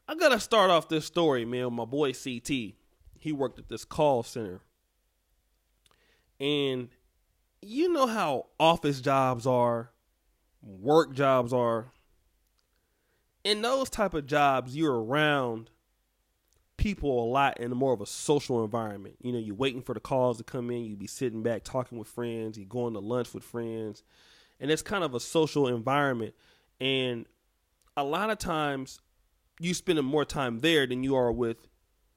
I gotta start off this story, man, with my boy CT. He worked at this call center. And you know how office jobs are, work jobs are. In those type of jobs, you're around people a lot in more of a social environment. You know, you're waiting for the calls to come in. You be sitting back talking with friends. You going to lunch with friends. And it's kind of a social environment. And a lot of times you spending more time there than you are with,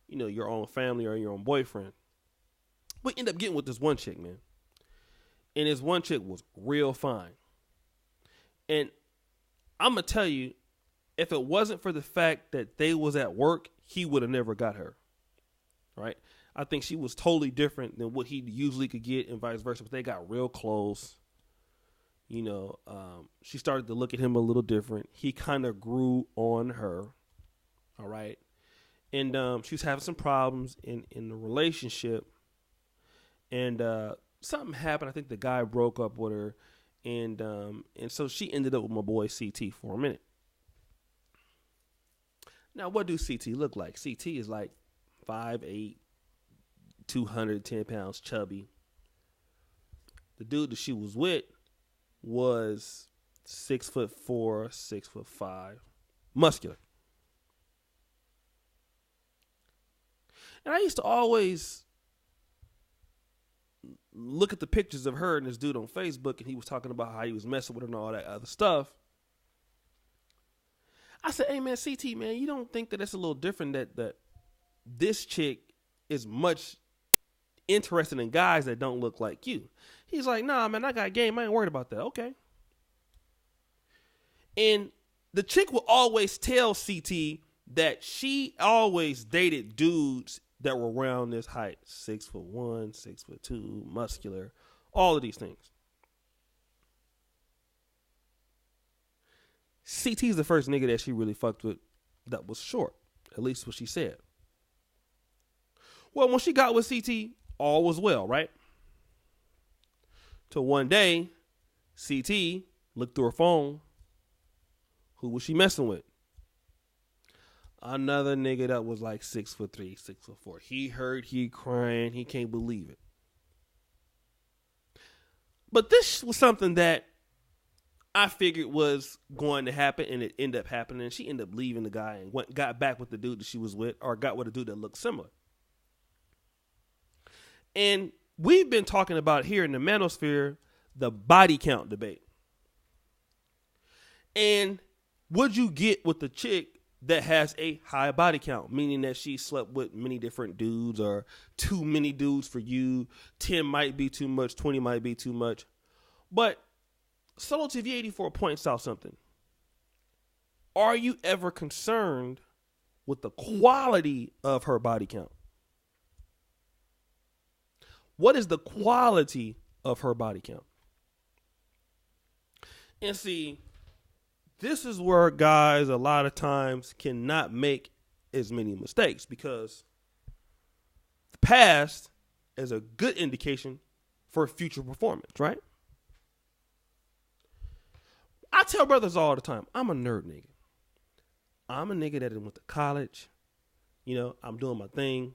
you know, your own family or your own boyfriend. We end up getting with this one chick, man. And this one chick was real fine. And I'm going to tell you, if it wasn't for the fact that they was at work, he would have never got her. Right? I think she was totally different than what he usually could get and vice versa. But they got real close. You know, she started to look at him a little different. He kind of grew on her. All right. And she was having some problems in the relationship. And something happened. I think the guy broke up with her. And so she ended up with my boy CT for a minute. Now, what do CT look like? CT is like 5'8", 210 pounds, chubby. The dude that she was with was 6'4", 6'5", muscular. And I used to always look at the pictures of her and this dude on Facebook, and he was talking about how he was messing with her and all that other stuff. I said, hey, man, CT, man, you don't think that it's a little different that this chick is much interested in guys that don't look like you? He's like, nah, man, I got game. I ain't worried about that. Okay. And the chick will always tell CT that she always dated dudes that were around this height, 6'1", 6'2", muscular, all of these things. CT's the first nigga that she really fucked with that was short, at least what she said. Well, when she got with CT, all was well, right? Till one day, CT looked through her phone. Who was she messing with? Another nigga that was like 6'3", 6'4". He heard, he crying, he can't believe it. But this was something that I figured was going to happen, and it ended up happening. She ended up leaving the guy and got back with the dude that she was with, or got with a dude that looked similar. And we've been talking about here in the manosphere the body count debate. And would you get with the chick that has a high body count, meaning that she slept with many different dudes, or too many dudes for you? 10 might be too much, 20 might be too much. But Solo TV 84 points out something. Are you ever concerned with the quality of her body count? What is the quality of her body count? And see, this is where guys a lot of times cannot make as many mistakes, because the past is a good indication for future performance, right? I tell brothers all the time, I'm a nerd nigga. I'm a nigga that went to college. You know, I'm doing my thing.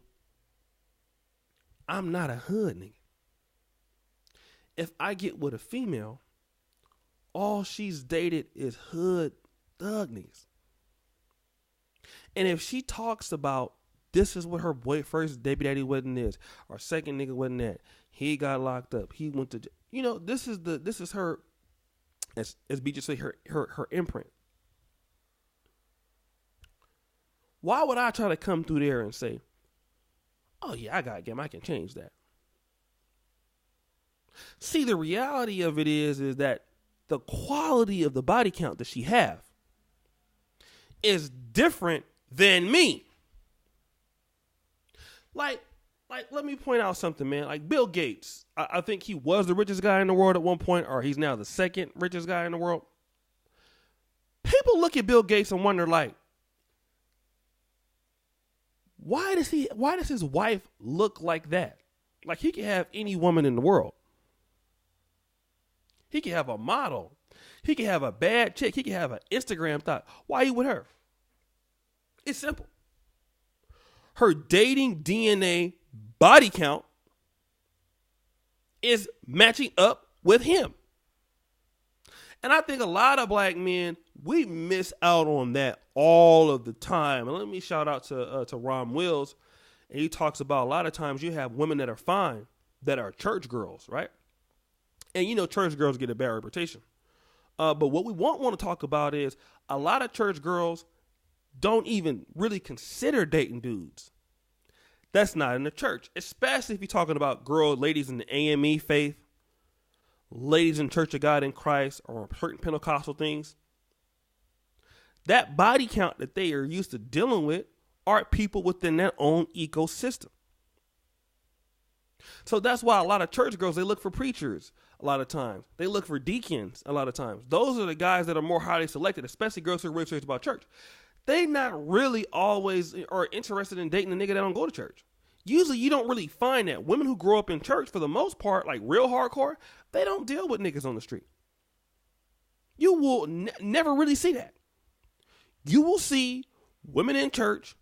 I'm not a hood nigga. If I get with a female, all she's dated is hood thug niggas. And if she talks about this is what her first baby daddy wedding is, or second nigga wedding that, he got locked up, he went to, you know, this is her, as B just say, her imprint. Why would I try to come through there and say, oh yeah, I got game, I can change that? See, the reality of it is that the quality of the body count that she have is different than me. Like, let me point out something, man. Like Bill Gates, I think he was the richest guy in the world at one point, or he's now the second richest guy in the world. People look at Bill Gates and wonder, like, why does his wife look like that? Like, he could have any woman in the world. He could have a model. He could have a bad chick. He could have an Instagram thought. Why are you with her? It's simple. Her dating DNA body count is matching up with him. And I think a lot of black men, we miss out on that all of the time. And let me shout out to Ron Wills. And he talks about a lot of times you have women that are fine, that are church girls, right? And you know, church girls get a bad reputation. But what we want to talk about is a lot of church girls don't even really consider dating dudes. That's not in the church, especially if you're talking about ladies in the AME faith, ladies in Church of God in Christ, or certain Pentecostal things. That body count that they are used to dealing with are people within their own ecosystem. So that's why a lot of church girls, they look for preachers a lot of times. They look for deacons a lot of times. Those are the guys that are more highly selected, especially girls who are really serious about church. They not really always are interested in dating a nigga that don't go to church. Usually you don't really find that. Women who grow up in church, for the most part, like real hardcore, they don't deal with niggas on the street. You will never really see that. You will see women in church,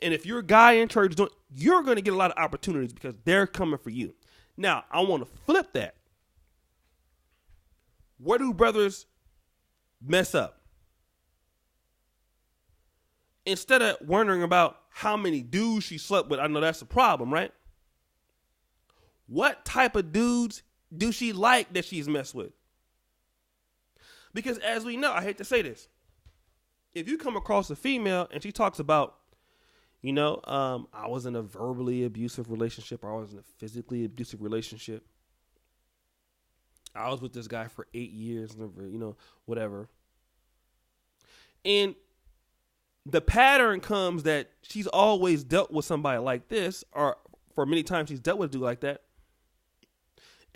and if you're a guy in church, you're going to get a lot of opportunities because they're coming for you. Now, I want to flip that. Where do brothers mess up? Instead of wondering about how many dudes she slept with, I know that's a problem, right? What type of dudes do she like that she's messed with? Because as we know, I hate to say this, if you come across a female and she talks about, you know, I was in a verbally abusive relationship, or I was in a physically abusive relationship, I was with this guy for 8 years, you know, whatever. And the pattern comes that she's always dealt with somebody like this, or for many times she's dealt with a dude like that.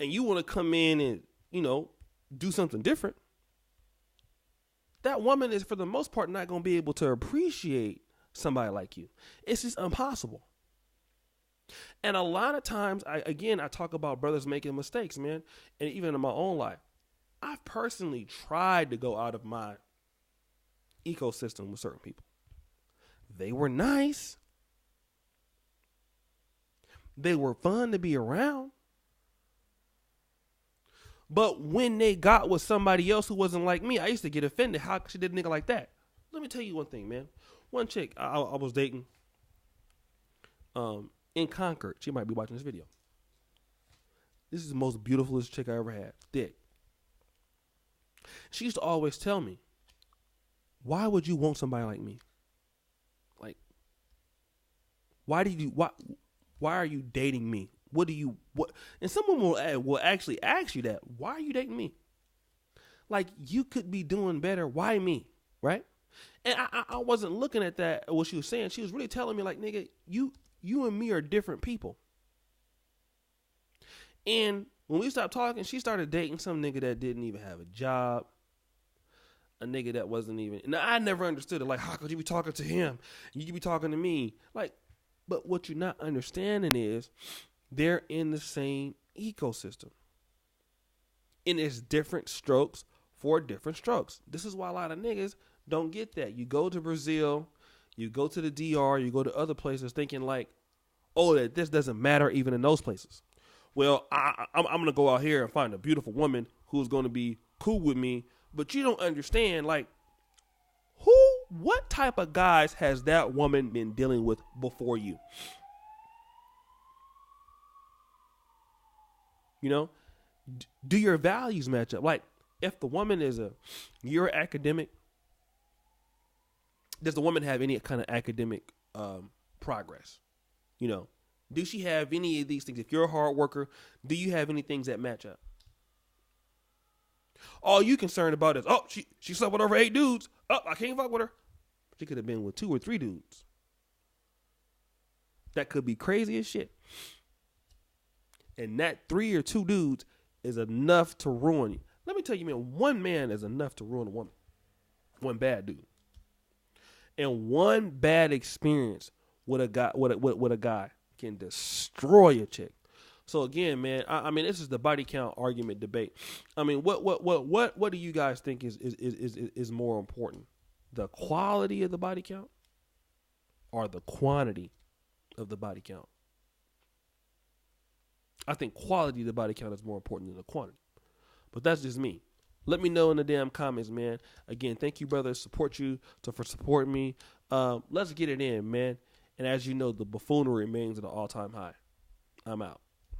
And you want to come in and, you know, do something different. That woman is, for the most part, not going to be able to appreciate somebody like you. It's just impossible. And a lot of times, I talk about brothers making mistakes, man. And even in my own life, I've personally tried to go out of my ecosystem with certain people. They were nice. They were fun to be around. But when they got with somebody else who wasn't like me, I used to get offended. How she did a nigga like that? Let me tell you one thing, man. One chick I was dating in Concord. She might be watching this video. This is the most beautifulest chick I ever had. Thick. She used to always tell me, why would you want somebody like me? Like, why are you dating me? What? And someone will actually ask you that. Why are you dating me? Like, you could be doing better. Why me? Right? And I wasn't looking at that, what she was saying. She was really telling me, like, nigga, you and me are different people. And when we stopped talking, she started dating some nigga that didn't even have a job. A nigga that wasn't even, and I never understood it. Like, how could you be talking to him? You could be talking to me. Like, but what you're not understanding is they're in the same ecosystem. And it's different strokes for different strokes. This is why a lot of niggas don't get that. You go to Brazil, you go to the DR, you go to other places thinking like, oh, that this doesn't matter even in those places. Well, I'm going to go out here and find a beautiful woman who's going to be cool with me. But you don't understand, like, what type of guys has that woman been dealing with before you? You know, do your values match up? Like, if the woman is you're academic, does the woman have any kind of academic progress? You know, do she have any of these things? If you're a hard worker, do you have any things that match up? All you concerned about is, oh, she slept with over 8 dudes. Oh, I can't fuck with her. She could have been with 2 or 3 dudes. That could be crazy as shit. And that 3 or 2 dudes is enough to ruin you. Let me tell you, man, one man is enough to ruin a woman. One bad dude. And one bad experience with a guy can destroy a chick. So again, man, I mean, this is the body count argument debate. I mean, what do you guys think is more important? the quality of the body count or the quantity of the body count? I think quality of the body count is more important than the quantity. But that's just me. Let me know in the damn comments, man. Again, thank you, brother. Support you for supporting me. Let's get it in, man. And as you know, the buffoonery remains at an all-time high. I'm out.